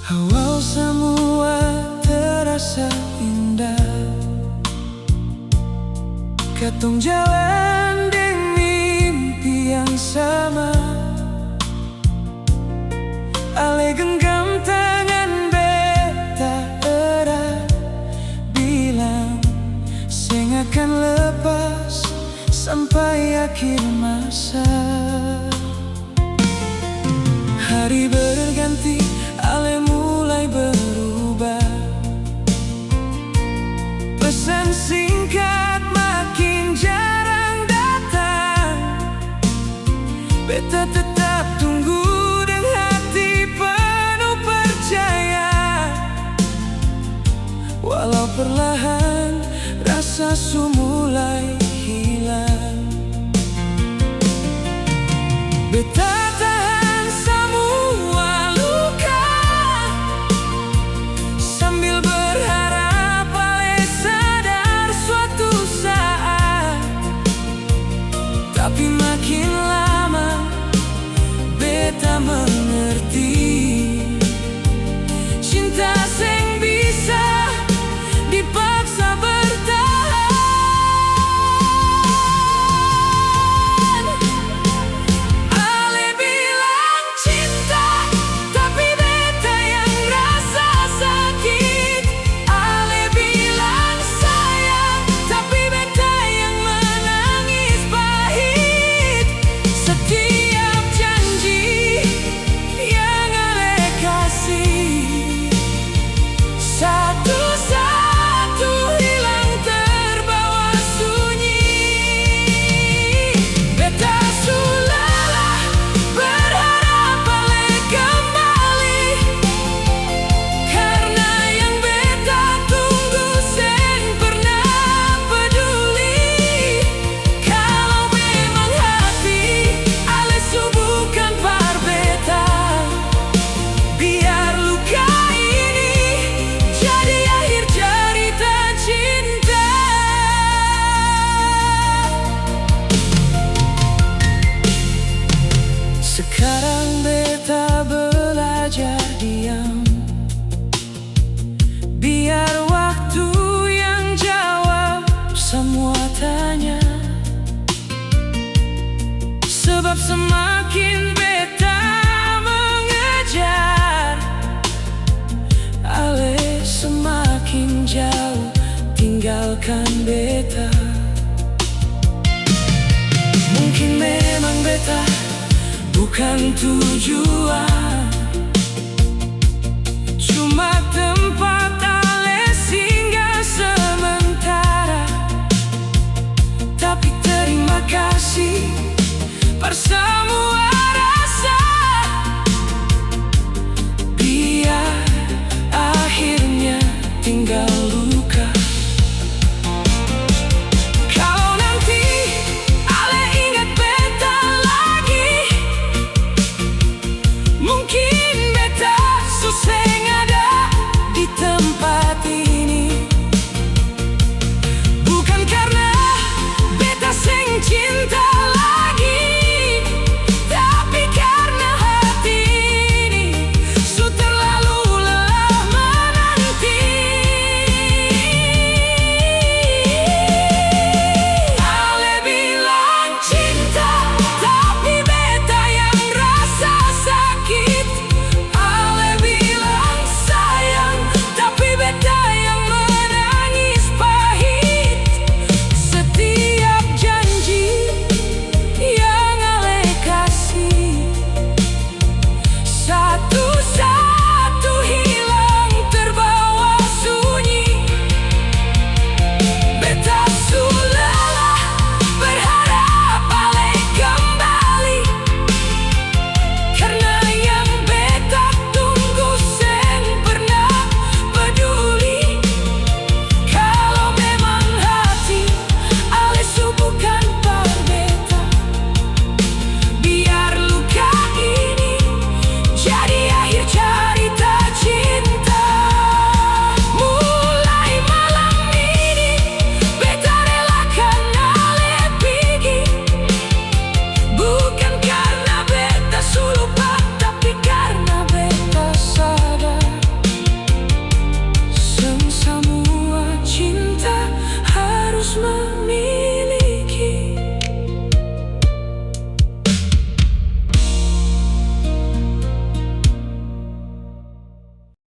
Awal semua terasa indah, katong jalan di mimpi yang sama. Ale genggam tangan beta erat, bilang sing akan lepas sampai akhir masa. Hari berganti, ale mulai berubah. Pesan singkat makin jarang datang. Beta tetap tunggu dengan hati penuh percaya. Walau perlahan rasa su mulai hilang. Beta tahan semua luka sambil berharap ale sadar suatu saat. Tapi makin lama beta mengerti, cinta sing bisa dipaksa bertahan. Ale bilang cinta, tapi beta yang rasa sakit. Ale bilang sayang, tapi beta yang menangis pahit. Setiap janji yang ale kasih, satu-satu hilang terbawa sunyi. Beta su lelah berharap ale kembali, karena yang beta tunggu sen pernah peduli. Kalau memang hati ale su bukan par beta, biar luka ini jadi akhir cerita cinta. Sekarang beta belajar diam, biar waktu yang jawab semua tanya. Sebab semakin beta mengejar, ale semakin jauh tinggalkan beta. Mungkin memang beta bukan tujuan,